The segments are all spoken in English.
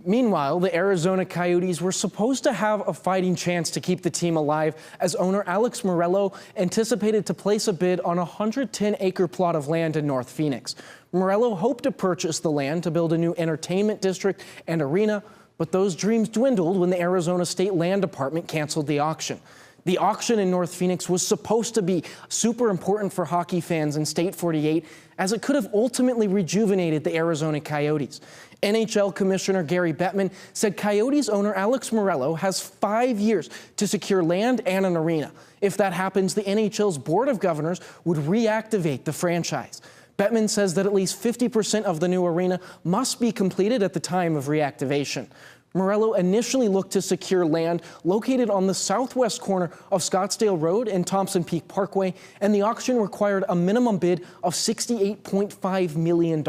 Meanwhile, the Arizona Coyotes were supposed to have a fighting chance to keep the team alive as owner Alex Morello anticipated to place a bid on a 110-acre plot of land in North Phoenix. Morello hoped to purchase the land to build a new entertainment district and arena, but those dreams dwindled when the Arizona State Land Department canceled the auction. The auction in North Phoenix was supposed to be super important for hockey fans in State 48, as it could have ultimately rejuvenated the Arizona Coyotes. NHL Commissioner Gary Bettman said Coyotes owner Alex Morello has 5 years to secure land and an arena. If that happens, the NHL's Board of Governors would reactivate the franchise. Bettman says that at least 50% of the new arena must be completed at the time of reactivation. Morello initially looked to secure land located on the southwest corner of Scottsdale Road and Thompson Peak Parkway, and the auction required a minimum bid of $68.5 million.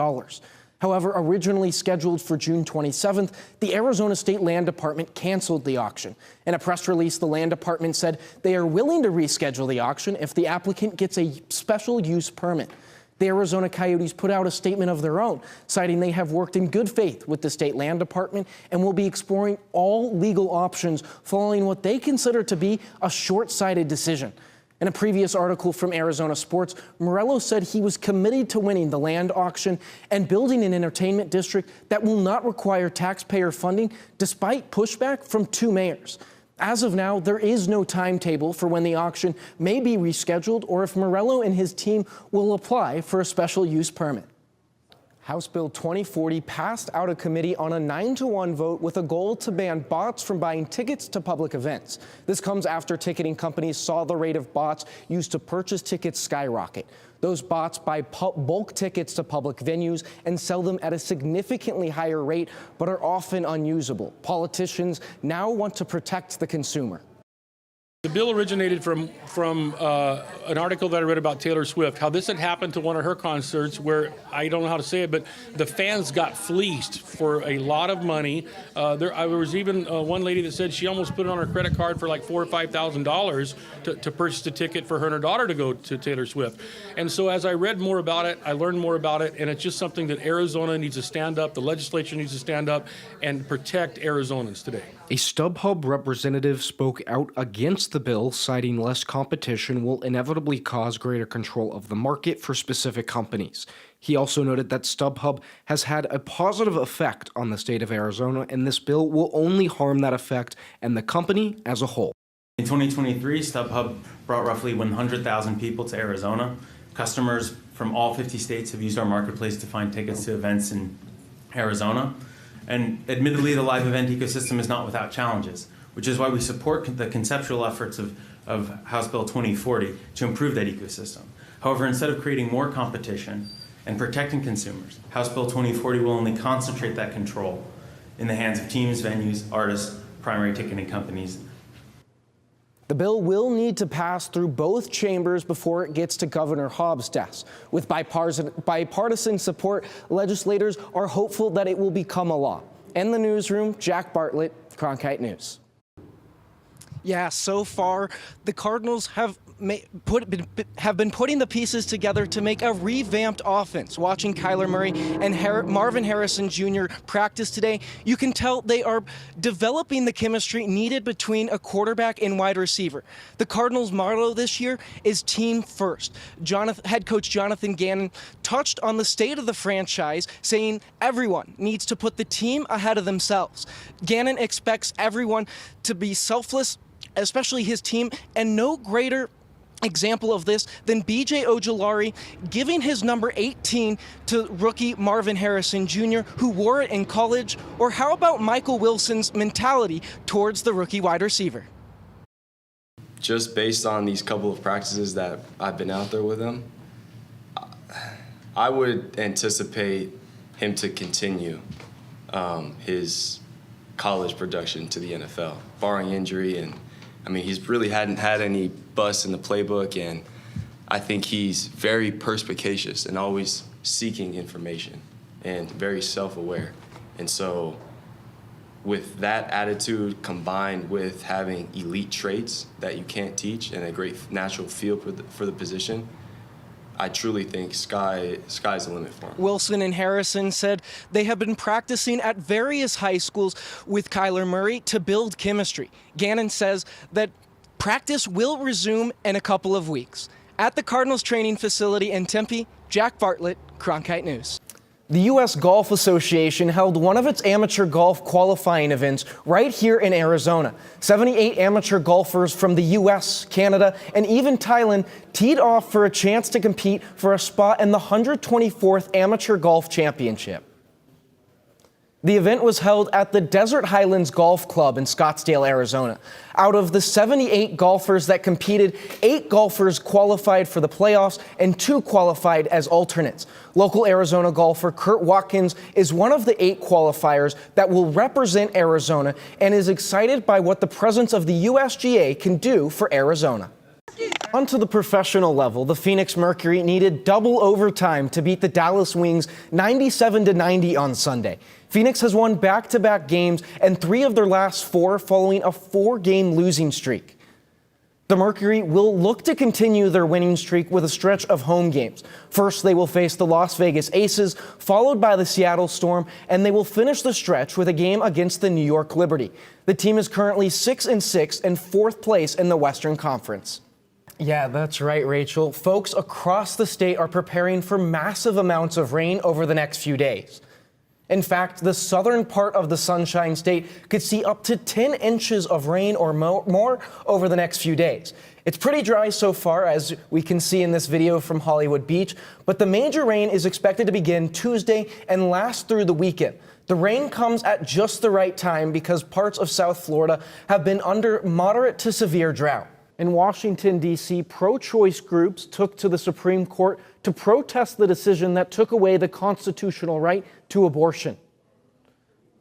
However, originally scheduled for June 27th, the Arizona State Land Department canceled the auction. In a press release, the Land Department said they are willing to reschedule the auction if the applicant gets a special use permit. The Arizona Coyotes put out a statement of their own, citing they have worked in good faith with the State Land Department and will be exploring all legal options following what they consider to be a short-sighted decision. In a previous article from Arizona Sports, Morello said he was committed to winning the land auction and building an entertainment district that will not require taxpayer funding, despite pushback from 2 mayors. As of now, there is no timetable for when the auction may be rescheduled or if Morello and his team will apply for a special use permit. House Bill 2040 passed out of committee on a 9-to-1 vote with a goal to ban bots from buying tickets to public events. This comes after ticketing companies saw the rate of bots used to purchase tickets skyrocket. Those bots buy bulk tickets to public venues and sell them at a significantly higher rate, but are often unusable. Politicians now want to protect the consumer. The bill originated from an article that I read about Taylor Swift, how this had happened to one of her concerts where, I don't know how to say it, but the fans got fleeced for a lot of money. There was even one lady that said she almost put it on her credit card for like $4,000 or $5,000 to purchase a ticket for her and her daughter to go to Taylor Swift. And so as I read more about it, I learned more about it, and it's just something that Arizona needs to stand up, the legislature needs to stand up and protect Arizonans today. A StubHub representative spoke out against the bill, citing less competition will inevitably cause greater control of the market for specific companies. He also noted that StubHub has had a positive effect on the state of Arizona, and this bill will only harm that effect and the company as a whole. In 2023, StubHub brought roughly 100,000 people to Arizona. Customers from all 50 states have used our marketplace to find tickets to events in Arizona. And admittedly, the live event ecosystem is not without challenges, which is why we support the conceptual efforts of House Bill 2040 to improve that ecosystem. However, instead of creating more competition and protecting consumers, House Bill 2040 will only concentrate that control in the hands of teams, venues, artists, primary ticketing companies. The bill will need to pass through both chambers before it gets to Governor Hobbs' desk. With bipartisan support, legislators are hopeful that it will become a law. In the newsroom, Jack Bartlett, Cronkite News. Yeah, so far, the Cardinals have been putting the pieces together to make a revamped offense. Watching Kyler Murray and Marvin Harrison Jr. practice today, you can tell they are developing the chemistry needed between a quarterback and wide receiver. The Cardinals' motto this year is team first. Head coach Jonathan Gannon touched on the state of the franchise, saying everyone needs to put the team ahead of themselves. Gannon expects everyone to be selfless, especially his team, and no greater example of this than B.J. Ojulari giving his number 18 to rookie Marvin Harrison Jr., who wore it in college. Or how about Michael Wilson's mentality towards the rookie wide receiver? Just based on these couple of practices that I've been out there with him, I would anticipate him to continue his college production to the NFL, barring injury. And I mean, he's really hadn't had any busts in the playbook, and I think he's very perspicacious and always seeking information and very self-aware. And so with that attitude combined with having elite traits that you can't teach and a great natural feel for the position, I truly think sky's the limit for him. Wilson and Harrison said they have been practicing at various high schools with Kyler Murray to build chemistry. Gannon says that practice will resume in a couple of weeks. At the Cardinals training facility in Tempe, Jack Bartlett, Cronkite News. The U.S. Golf Association held one of its amateur golf qualifying events right here in Arizona. 78 amateur golfers from the U.S., Canada, and even Thailand teed off for a chance to compete for a spot in the 124th Amateur Golf Championship. The event was held at the Desert Highlands Golf Club in Scottsdale, Arizona. Out of the 78 golfers that competed, 8 golfers qualified for the playoffs and 2 qualified as alternates. Local Arizona golfer Kurt Watkins is one of the 8 qualifiers that will represent Arizona and is excited by what the presence of the USGA can do for Arizona. Onto the professional level, the Phoenix Mercury needed double overtime to beat the Dallas Wings 97-90 on Sunday. Phoenix has won back-to-back games and 3 of their last 4 following a 4-game losing streak. The Mercury will look to continue their winning streak with a stretch of home games. First, they will face the Las Vegas Aces, followed by the Seattle Storm, and they will finish the stretch with a game against the New York Liberty. The team is currently 6-6 and 4th place in the Western Conference. Yeah, that's right, Rachel. Folks across the state are preparing for massive amounts of rain over the next few days. In fact, the southern part of the Sunshine State could see up to 10 inches of rain or more over the next few days. It's pretty dry so far, as we can see in this video from Hollywood Beach, but the major rain is expected to begin Tuesday and last through the weekend. The rain comes at just the right time because parts of South Florida have been under moderate to severe drought. In Washington, D.C., pro-choice groups took to the Supreme Court to protest the decision that took away the constitutional right to abortion.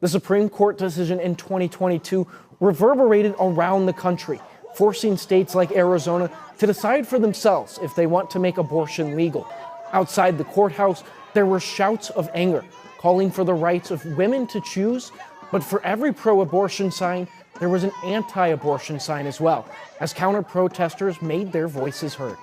The Supreme Court decision in 2022 reverberated around the country, forcing states like Arizona to decide for themselves if they want to make abortion legal. Outside the courthouse, there were shouts of anger, calling for the rights of women to choose, but for every pro-abortion sign, there was an anti-abortion sign as well, as counter-protesters made their voices heard.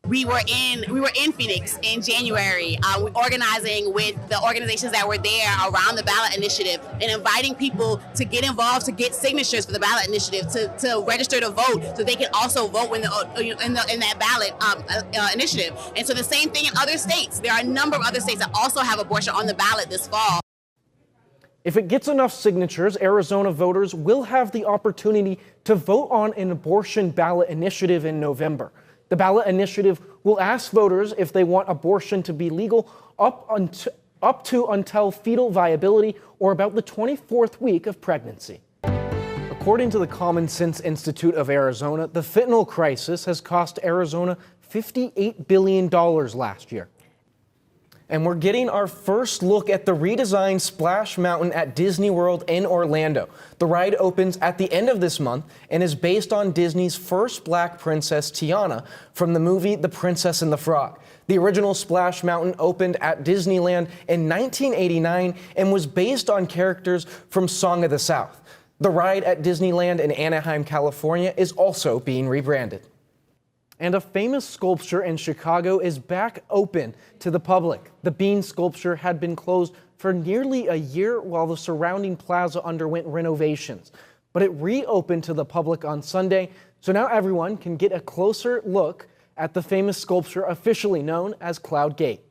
We were in Phoenix in January, organizing with the organizations that were there around the ballot initiative and inviting people to get involved, to get signatures for the ballot initiative, to register to vote, so they can also vote in that ballot initiative. And so the same thing in other states. There are a number of other states that also have abortion on the ballot this fall. If it gets enough signatures, Arizona voters will have the opportunity to vote on an abortion ballot initiative in November. The ballot initiative will ask voters if they want abortion to be legal up to until fetal viability or about the 24th week of pregnancy. According to the Common Sense Institute of Arizona, the fentanyl crisis has cost Arizona $58 billion last year. And we're getting our first look at the redesigned Splash Mountain at Disney World in Orlando. The ride opens at the end of this month and is based on Disney's first black princess, Tiana, from the movie The Princess and the Frog. The original Splash Mountain opened at Disneyland in 1989 and was based on characters from Song of the South. The ride at Disneyland in Anaheim, California is also being rebranded. And a famous sculpture in Chicago is back open to the public. The Bean sculpture had been closed for nearly a year while the surrounding plaza underwent renovations. But it reopened to the public on Sunday, so now everyone can get a closer look at the famous sculpture officially known as Cloud Gate.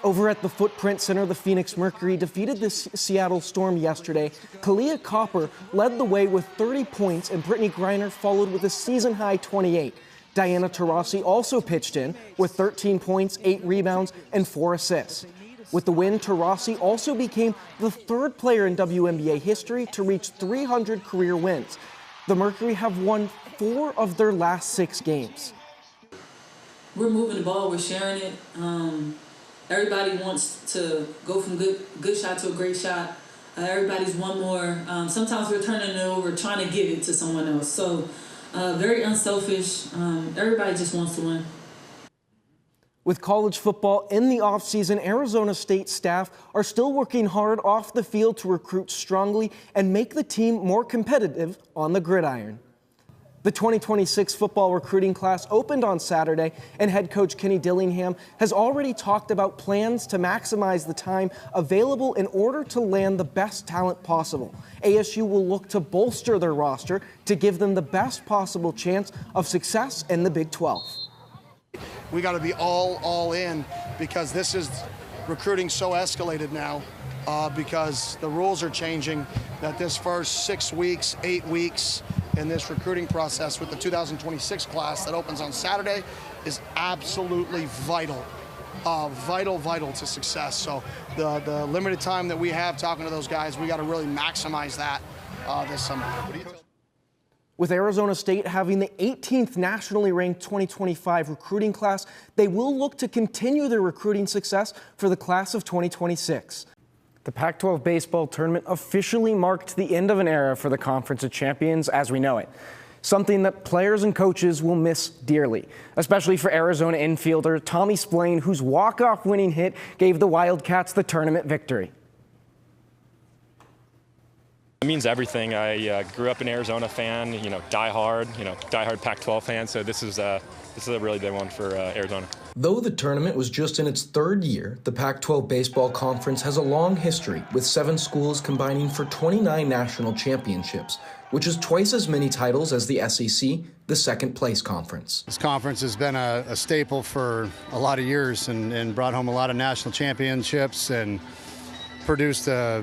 Over at the Footprint Center, the Phoenix Mercury defeated the Seattle Storm yesterday. Kalia Copper led the way with 30 points, and Brittany Griner followed with a season-high 28. Diana Taurasi also pitched in with 13 points, 8 rebounds, and 4 assists. With the win, Taurasi also became the 3rd player in WNBA history to reach 300 career wins. The Mercury have won 4 of their last 6 games. We're moving the ball, we're sharing it. Everybody wants to go from good shot to a great shot. Everybody's one more. Sometimes we're turning it over, trying to give it to someone else. So very unselfish. Everybody just wants to win. With college football in the offseason, Arizona State staff are still working hard off the field to recruit strongly and make the team more competitive on the gridiron. The 2026 football recruiting class opened on Saturday, and head coach Kenny Dillingham has already talked about plans to maximize the time available in order to land the best talent possible. ASU will look to bolster their roster to give them the best possible chance of success in the Big 12. We got to be all in, because this is recruiting so escalated now, because the rules are changing, that this first 6 weeks, 8 weeks in this recruiting process with the 2026 class that opens on Saturday is absolutely vital. Vital to success. So the limited time that we have talking to those guys, we got to really maximize that this summer. With Arizona State having the 18th nationally ranked 2025 recruiting class, they will look to continue their recruiting success for the class of 2026. The Pac-12 baseball tournament officially marked the end of an era for the Conference of Champions as we know it. Something that players and coaches will miss dearly, especially for Arizona infielder Tommy Splain, whose walk-off winning hit gave the Wildcats the tournament victory. It means everything. I grew up an Arizona fan, diehard Pac-12 fan, so this is a really big one for Arizona. Though the tournament was just in its third year, the Pac-12 Baseball Conference has a long history, with 7 schools combining for 29 national championships, which is twice as many titles as the SEC, the second-place conference. This conference has been a staple for a lot of years and brought home a lot of national championships and produced a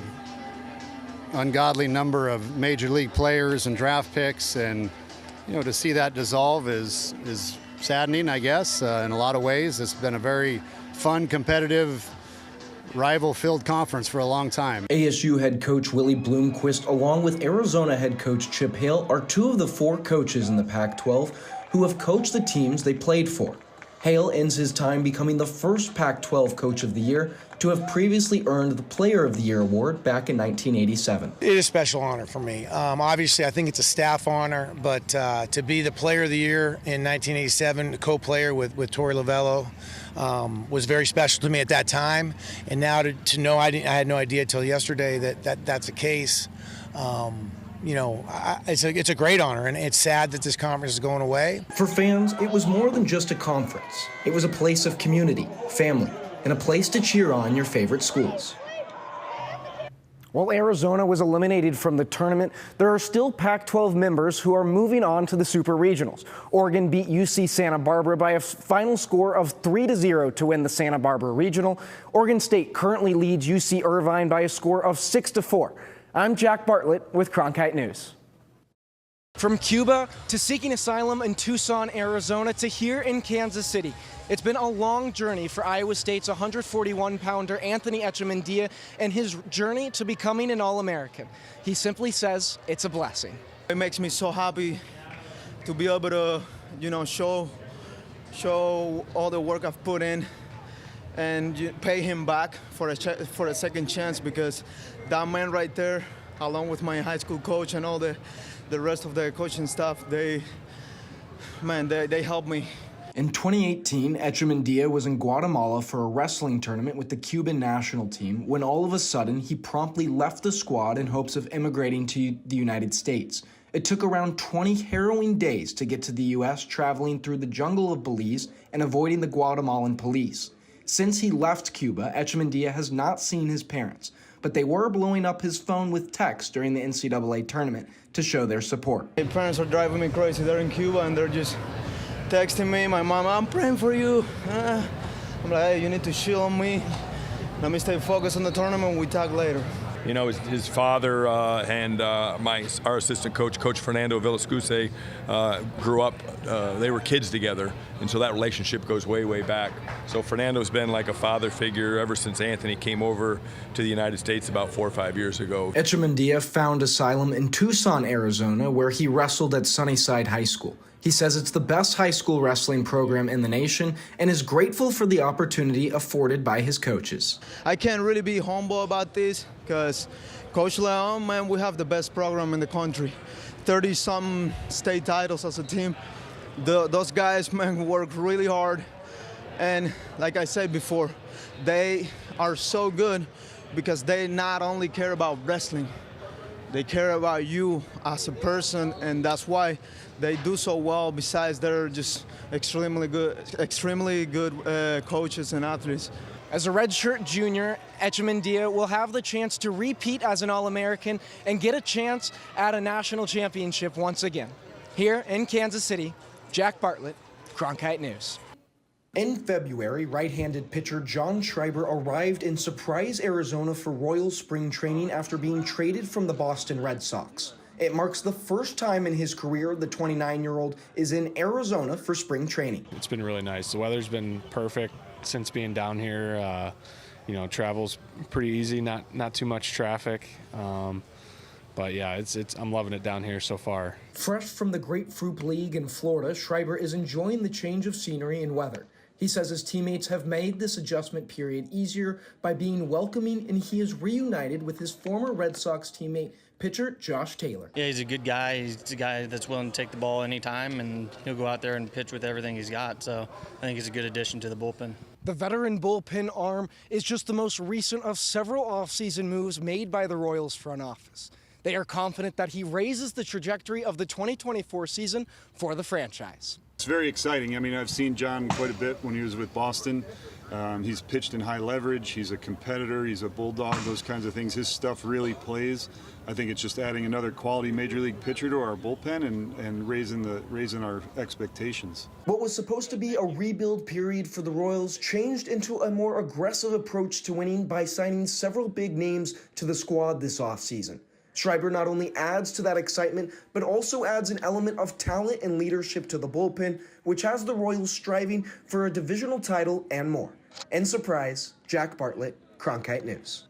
ungodly number of major league players and draft picks, and to see that dissolve is saddening, I guess. In a lot of ways, it's been a very fun, competitive, rival-filled conference for a long time. ASU head coach Willie Bloomquist, along with Arizona head coach Chip Hale, are 2 of the 4 coaches in the Pac-12 who have coached the teams they played for. Hale ends his time becoming the first Pac-12 Coach of the Year to have previously earned the Player of the Year award back in 1987. It is a special honor for me. Obviously, I think it's a staff honor, but to be the Player of the Year in 1987, co-player with Torey Lovello, was very special to me at that time. And now to know, I had no idea until yesterday that's the case. It's a great honor, and it's sad that this conference is going away. For fans, it was more than just a conference. It was a place of community, family, and a place to cheer on your favorite schools. While Arizona was eliminated from the tournament, there are still Pac-12 members who are moving on to the Super Regionals. Oregon beat UC Santa Barbara by a final score of 3-0 to win the Santa Barbara Regional. Oregon State currently leads UC Irvine by a score of 6-4. I'm Jack Bartlett with Cronkite News. From Cuba to seeking asylum in Tucson, Arizona, to here in Kansas City, it's been a long journey for Iowa State's 141-pounder Anthony Echemendia and his journey to becoming an All-American. He simply says it's a blessing. It makes me so happy to be able to, show all the work I've put in and pay him back for a second chance, because that man right there, along with my high school coach and all the rest of the coaching staff, they helped me. In 2018, Echemendia was in Guatemala for a wrestling tournament with the Cuban national team when all of a sudden he promptly left the squad in hopes of immigrating to the United States. It took around 20 harrowing days to get to the U.S., traveling through the jungle of Belize and avoiding the Guatemalan police. Since he left Cuba, Echemendia has not seen his parents, but they were blowing up his phone with texts during the NCAA tournament to show their support. My parents are driving me crazy. They're in Cuba and they're just texting me. My mom, I'm praying for you. I'm like, hey, you need to chill on me. Let me stay focused on the tournament. We talk later. His father and our assistant coach, Coach Fernando Villascuse, grew up, they were kids together, and so that relationship goes way, way back. So Fernando's been like a father figure ever since Anthony came over to the United States about 4 or 5 years ago. Echemendia found asylum in Tucson, Arizona, where he wrestled at Sunnyside High School. He says it's the best high school wrestling program in the nation and is grateful for the opportunity afforded by his coaches. I can't really be humble about this because Coach Leon, man, we have the best program in the country. 30-something state titles as a team. Those guys, man, work really hard. And like I said before, they are so good because they not only care about wrestling, They care about you as a person, and that's why they do so well. Besides, they're just extremely good coaches and athletes. As a redshirt junior, Echemendia will have the chance to repeat as an All-American and get a chance at a national championship once again. Here in Kansas City, Jack Bartlett, Cronkite News. In February, right-handed pitcher John Schreiber arrived in Surprise, Arizona for Royals spring training after being traded from the Boston Red Sox. It marks the first time in his career the 29-year-old is in Arizona for spring training. It's been really nice. The weather's been perfect since being down here. Travel's pretty easy, not too much traffic. But yeah, I'm loving it down here so far. Fresh from the Grapefruit League in Florida, Schreiber is enjoying the change of scenery and weather. He says his teammates have made this adjustment period easier by being welcoming, and he is reunited with his former Red Sox teammate, pitcher Josh Taylor. Yeah, he's a good guy. He's a guy that's willing to take the ball anytime, and he'll go out there and pitch with everything he's got. So I think he's a good addition to the bullpen. The veteran bullpen arm is just the most recent of several offseason moves made by the Royals front office. They are confident that he raises the trajectory of the 2024 season for the franchise. It's very exciting. I mean, I've seen John quite a bit when he was with Boston. He's pitched in high leverage. He's a competitor. He's a bulldog, those kinds of things. His stuff really plays. I think it's just adding another quality major league pitcher to our bullpen and raising our expectations. What was supposed to be a rebuild period for the Royals changed into a more aggressive approach to winning by signing several big names to the squad this offseason. Schreiber not only adds to that excitement, but also adds an element of talent and leadership to the bullpen, which has the Royals striving for a divisional title and more. And Surprise, Jack Bartlett, Cronkite News.